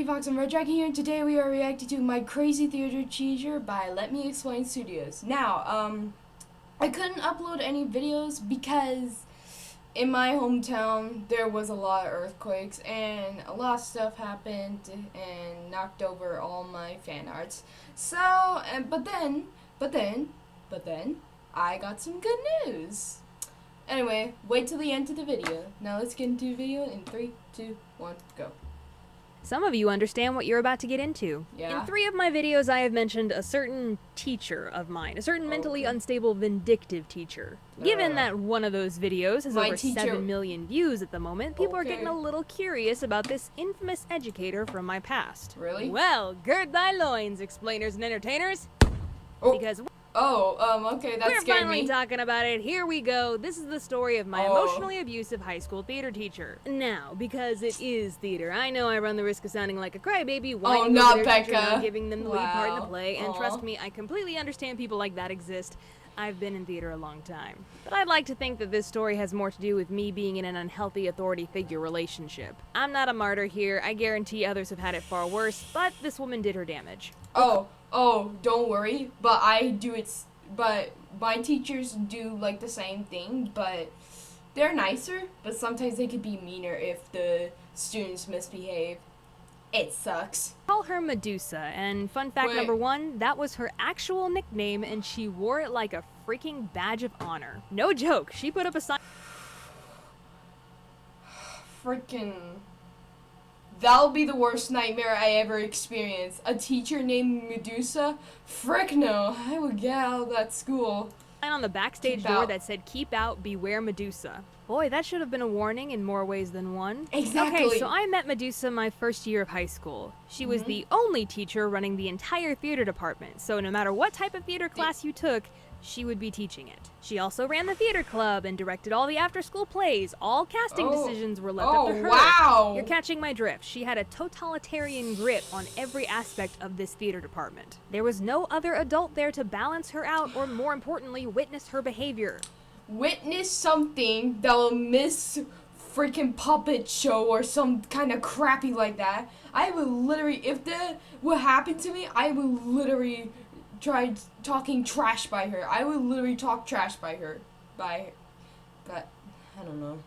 Vidcon and Red Dragon here, and today we are reacting to My Crazy Theater Teacher by Let Me Explain Studios. Now, I couldn't upload any videos because in my hometown there was a lot of earthquakes and a lot of stuff happened and knocked over all my fan arts. So, but then, I got some good news. Anyway, wait till the end of the video. Now let's get into the video in 3, 2, 1, go. Some of you understand what you're about to get into. Yeah. In 3 of my videos, I have mentioned a certain teacher of mine, a certain mentally unstable, vindictive teacher. Given that one of those videos has over 7 million views at the moment, people are getting a little curious about this infamous educator from my past. Really? Well, gird thy loins, explainers and entertainers. Because okay, that we're scared finally me. talking about it. Here we go. This is the story of my emotionally abusive high school theater teacher. Now, because it is theater, I know I run the risk of sounding like a crybaby, whining over their teacher, not giving them the lead part in the play, and trust me, I completely understand people like that exist. I've been in theater a long time. But I'd like to think that this story has more to do with me being in an unhealthy authority figure relationship. I'm not a martyr here. I guarantee others have had it far worse, but this woman did her damage. Don't worry, but but my teachers do like the same thing, but they're nicer, but sometimes they could be meaner if the students misbehave. It sucks. Call her Medusa, and fun fact number 1, that was her actual nickname, and she wore it like a freaking badge of honor. No joke, she put up a sign. Freaking. That'll be the worst nightmare I ever experienced. A teacher named Medusa? Frick no, I would get out of that school. On the backstage door that said, "Keep out, beware Medusa." Boy, that should have been a warning in more ways than one. Exactly. Okay, so I met Medusa my first year of high school. She was the only teacher running the entire theater department, so no matter what type of theater class you took, she would be teaching it. She also ran the theater club and directed all the after-school plays. All casting decisions were left up to her. Wow. You're catching my drift. She had a totalitarian grip on every aspect of this theater department. There was no other adult there to balance her out or, more importantly, witness her behavior. Witness something that will miss freaking puppet show or some kind of crappy like that. I would literally, if that would happen to me, I would literally try talking trash by her. I would literally talk trash by her. But I don't know.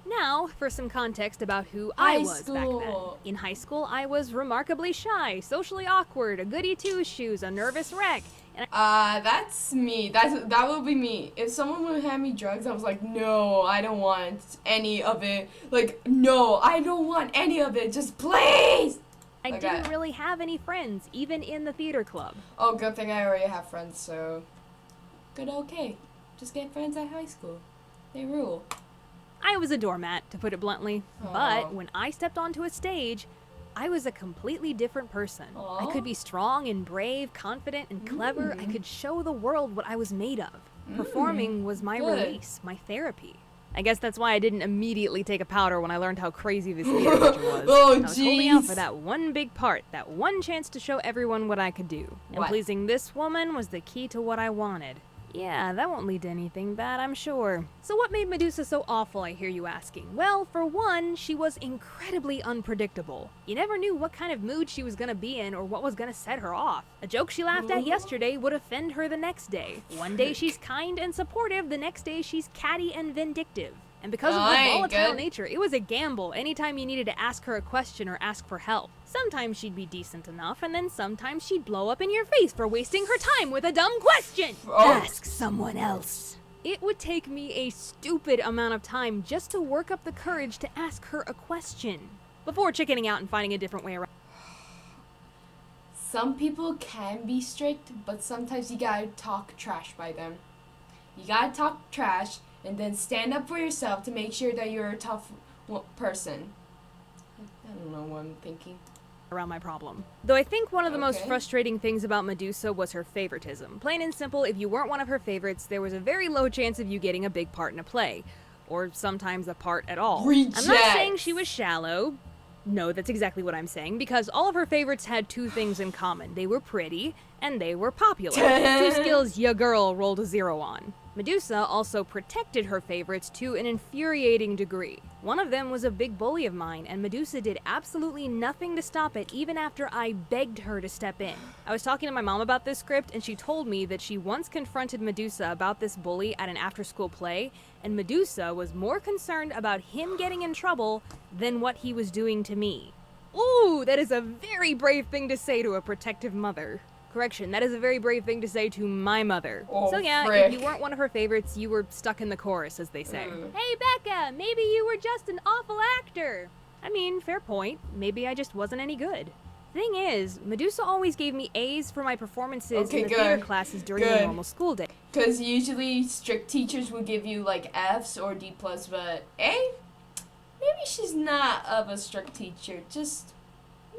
Now, for some context about who I was back then. In high school, I was remarkably shy, socially awkward, a goody two-shoes, a nervous wreck. That's me. That would be me. If someone would hand me drugs, I was like, no, I don't want any of it. Like, no, I don't want any of it. Just please. I didn't really have any friends, even in the theater club. Oh, good thing I already have friends, so okay. Just get friends at high school. They rule. I was a doormat, to put it bluntly. But when I stepped onto a stage, I was a completely different person. I could be strong and brave, confident and clever. I could show the world what I was made of. Performing was my release, my therapy. I guess that's why I didn't immediately take a powder when I learned how crazy this theater teacher was. I was holding out for that one big part, that one chance to show everyone what I could do. And pleasing this woman was the key to what I wanted. Yeah, that won't lead to anything bad, I'm sure. So what made Medusa so awful, I hear you asking? Well, for one, she was incredibly unpredictable. You never knew what kind of mood she was gonna be in or what was gonna set her off. A joke she laughed at yesterday would offend her the next day. One day she's kind and supportive, the next day she's catty and vindictive. And because of her volatile nature, it was a gamble anytime you needed to ask her a question or ask for help. Sometimes she'd be decent enough, and then sometimes she'd blow up in your face for wasting her time with a dumb question. Ask someone else. It would take me a stupid amount of time just to work up the courage to ask her a question, before chickening out and finding a different way around. Some people can be strict, but sometimes you gotta talk trash by them. You gotta talk trash and then stand up for yourself to make sure that you're a tough person. I don't know what I'm thinking. Around my problem. Though I think one of the most frustrating things about Medusa was her favoritism. Plain and simple, if you weren't one of her favorites, there was a very low chance of you getting a big part in a play. Or sometimes a part at all. I'm not saying she was shallow. No, that's exactly what I'm saying, because all of her favorites had 2 things in common. They were pretty, and they were popular. 2 skills ya girl rolled a 0 on. Medusa also protected her favorites to an infuriating degree. One of them was a big bully of mine, and Medusa did absolutely nothing to stop it even after I begged her to step in. I was talking to my mom about this script, and she told me that she once confronted Medusa about this bully at an after-school play, and Medusa was more concerned about him getting in trouble than what he was doing to me. Ooh, that is a very brave thing to say to a protective mother. Correction, that is a very brave thing to say to my mother. Oh, so yeah, frick. if you weren't one of her favorites, you were stuck in the chorus, as they say. Hey Becca, maybe you were just an awful actor. I mean, fair point. Maybe I just wasn't any good. Thing is, Medusa always gave me A's for my performances in the theater classes during the normal school day. Because usually strict teachers will give you like F's or D+, but A? Maybe she's not of a strict teacher. Just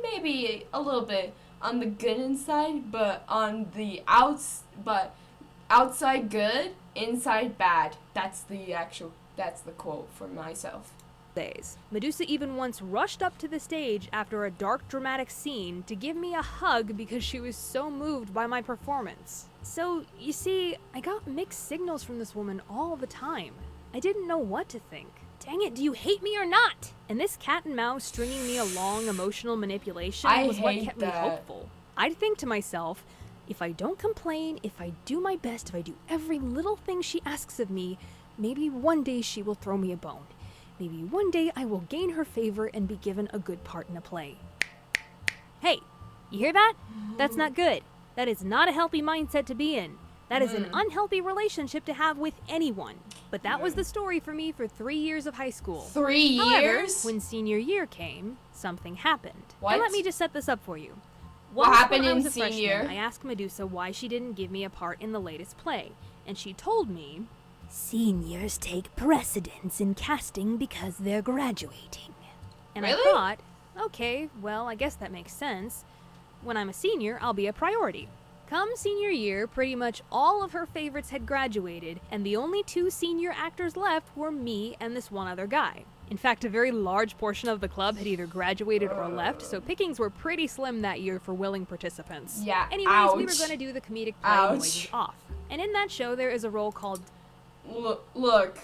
maybe a little bit on the good inside, but on the outside good, inside bad. That's the quote for myself. Days. Medusa even once rushed up to the stage after a dark dramatic scene to give me a hug because she was so moved by my performance. So, you see, I got mixed signals from this woman all the time. I didn't know what to think. Dang it, do you hate me or not? And this cat and mouse stringing me along emotional manipulation was what kept me hopeful. I'd think to myself, if I don't complain, if I do my best, if I do every little thing she asks of me, maybe one day she will throw me a bone. Maybe one day I will gain her favor and be given a good part in a play. Hey, you hear that? That's not good. That is not a healthy mindset to be in. That is an unhealthy relationship to have with anyone. But that was the story for me for 3 years of high school. 3 years? However, when senior year came, something happened. What? Now let me just set this up for you. What happened when I in was a senior? freshman, I asked Medusa why she didn't give me a part in the latest play, and she told me, "Seniors take precedence in casting because they're graduating." And Really? I thought, okay, well, I guess that makes sense. When I'm a senior, I'll be a priority. Come senior year, pretty much all of her favorites had graduated, and the only 2 senior actors left were me and this one other guy. In fact, a very large portion of the club had either graduated or left, so pickings were pretty slim that year for willing participants. Yeah, Anyways, we were ouch. going to do the comedic play Noises Off. And in that show, there is a role called... Look,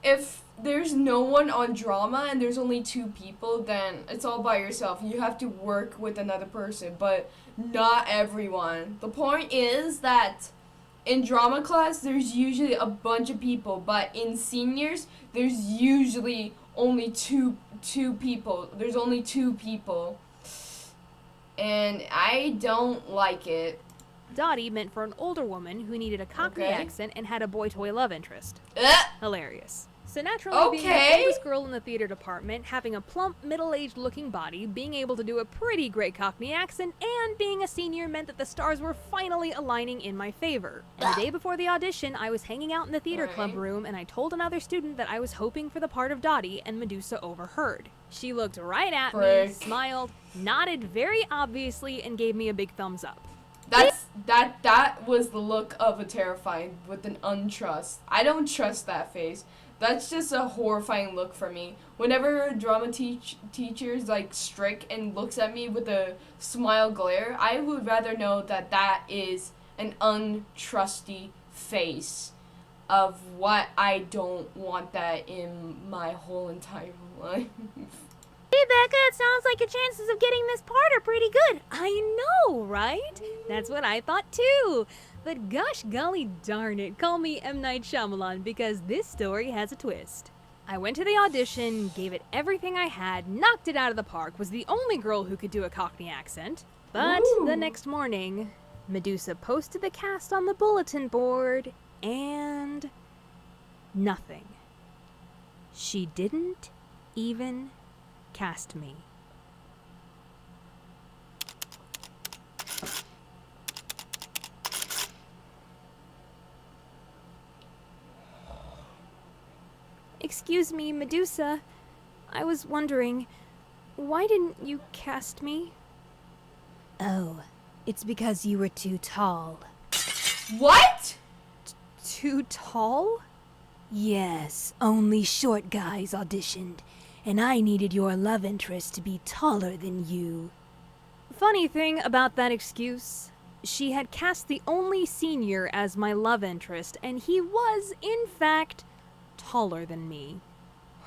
if there's no one on drama and there's only 2 people, then it's all by yourself. You have to work with another person, but not everyone. The point is that in drama class, there's usually a bunch of people, but in seniors, there's usually only two people. There's only 2 people. And I don't like it. Dottie meant for an older woman who needed a Cockney accent and had a boy toy love interest. Hilarious. So naturally, being the oldest girl in the theater department, having a plump, middle-aged looking body, being able to do a pretty great Cockney accent, and being a senior meant that the stars were finally aligning in my favor. And the day before the audition, I was hanging out in the theater club room, and I told another student that I was hoping for the part of Dottie, and Medusa overheard. She looked right at me, smiled, nodded very obviously, and gave me a big thumbs up. That was the look of a terrifying with an untrust. I don't trust that face. That's just a horrifying look for me. Whenever a drama teacher's like strict and looks at me with a smile glare, I would rather know that that is an untrusty face of what I don't want that in my whole entire life. Hey Becca, it sounds like your chances of getting this part are pretty good. I know, right? That's what I thought too. But gosh golly darn it, call me M. Night Shyamalan because this story has a twist. I went to the audition, gave it everything I had, knocked it out of the park, was the only girl who could do a Cockney accent. But the next morning, Medusa posted the cast on the bulletin board, and nothing. She didn't even cast me. Excuse me, Medusa. I was wondering, why didn't you cast me? Oh, it's because you were too tall. What? Too tall? Yes, only short guys auditioned, and I needed your love interest to be taller than you. Funny thing about that excuse, She had cast the only senior as my love interest, and he was, in fact, taller than me.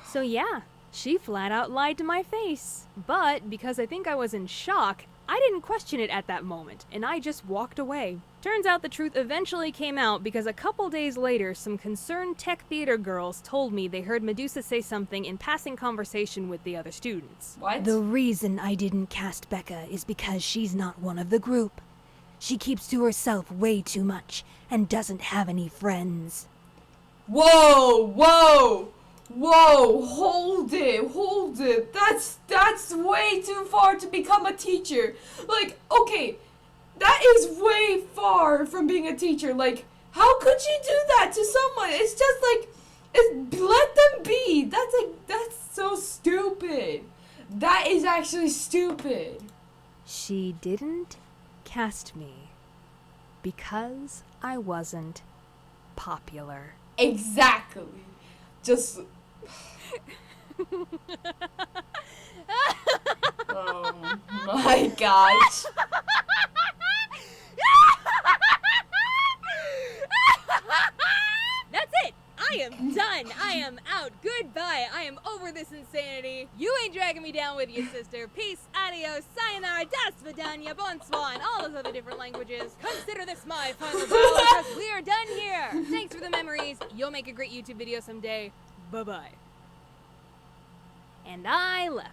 So yeah, she flat out lied to my face. But because I think I was in shock, I didn't question it at that moment, and I just walked away. Turns out the truth eventually came out because a couple days later, some concerned tech theater girls told me they heard Medusa say something in passing conversation with the other students. What? The reason I didn't cast Becca is because she's not one of the group. She keeps to herself way too much and doesn't have any friends. Whoa, whoa, whoa, hold it. That's way too far to become a teacher. Like, okay, that is way far from being a teacher. Like, how could you do that to someone? It's just like, let them be. That's so stupid. That is actually stupid. She didn't cast me because I wasn't popular. Exactly. Just. Oh my gosh. That's it! I am done! I am out! Goodbye! I am over this insanity! You ain't dragging me down with you, sister! Peace, adios, sayonara, das vidanya, bonsoir, and all those other different languages. Consider this my final bow because we are done here! Thanks for the memories. You'll make a great YouTube video someday. Bye-bye. And I left.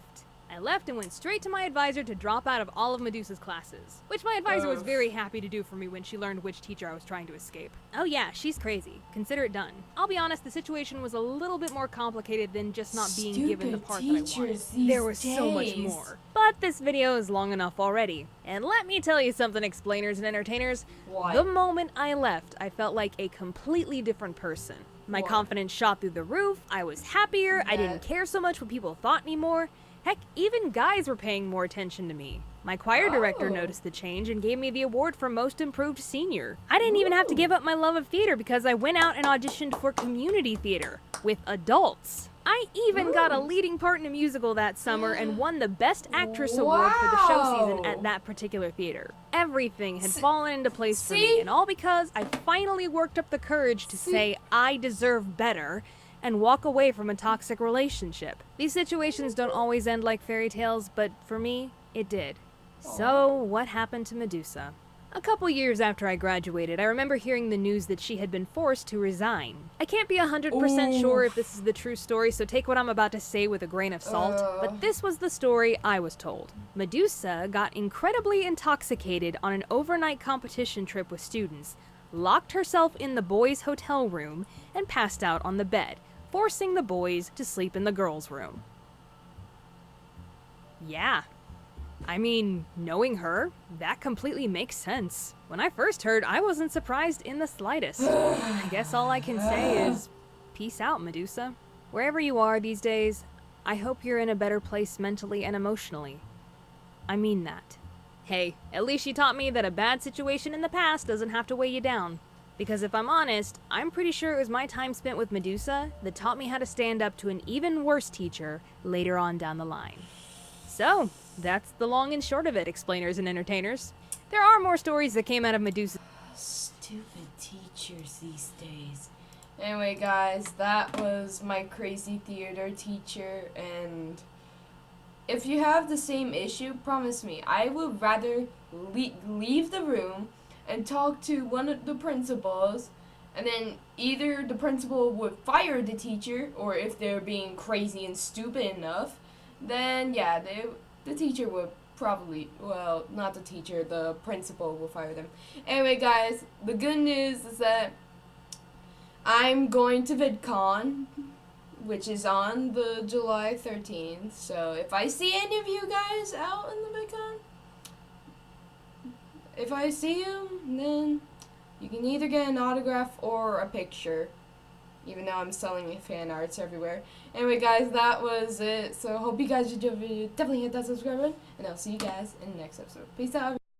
I left and went straight to my advisor to drop out of all of Medusa's classes, which my advisor was very happy to do for me when she learned which teacher I was trying to escape. Oh yeah, she's crazy. Consider it done. I'll be honest, the situation was a little bit more complicated than just not being given the part that I wanted. There was so much more. But this video is long enough already. And let me tell you something, explainers and entertainers. What? The moment I left, I felt like a completely different person. My confidence shot through the roof, I was happier, I didn't care so much what people thought anymore. Heck, even guys were paying more attention to me. My choir director noticed the change and gave me the award for Most Improved Senior. I didn't even have to give up my love of theater because I went out and auditioned for community theater with adults. I even got a leading part in a musical that summer and won the Best Actress award for the show season at that particular theater. Everything had fallen into place for me, and all because I finally worked up the courage to say I deserve better and walk away from a toxic relationship. These situations don't always end like fairy tales, but for me, it did. So, what happened to Medusa? A couple years after I graduated, I remember hearing the news that she had been forced to resign. I can't be 100% sure if this is the true story, so take what I'm about to say with a grain of salt, but this was the story I was told. Medusa got incredibly intoxicated on an overnight competition trip with students, locked herself in the boys' hotel room, and passed out on the bed, forcing the boys to sleep in the girls' room. Yeah. I mean, knowing her, that completely makes sense. When I first heard, I wasn't surprised in the slightest. I guess all I can say is, peace out, Medusa. Wherever you are these days, I hope you're in a better place mentally and emotionally. I mean that. Hey, at least she taught me that a bad situation in the past doesn't have to weigh you down. Because if I'm honest, I'm pretty sure it was my time spent with Medusa that taught me how to stand up to an even worse teacher later on down the line. So, that's the long and short of it, explainers and entertainers. There are more stories that came out of Medusa. Stupid teachers these days. Anyway, guys, that was my crazy theater teacher, and if you have the same issue, promise me, I would rather leave the room and talk to one of the principals, and then either the principal would fire the teacher, or if they're being crazy and stupid enough, then yeah, the teacher would probably, well, not the teacher, the principal will fire them. Anyway, guys, the good news is that I'm going to Vidcon, which is on the July 13th, so if I see any of you guys out in the Vidcon, if I see you, then you can either get an autograph or a picture, even though I'm selling fan arts everywhere. Anyway, guys, that was it. So, hope you guys enjoyed the video. Definitely hit that subscribe button, and I'll see you guys in the next episode. Peace out.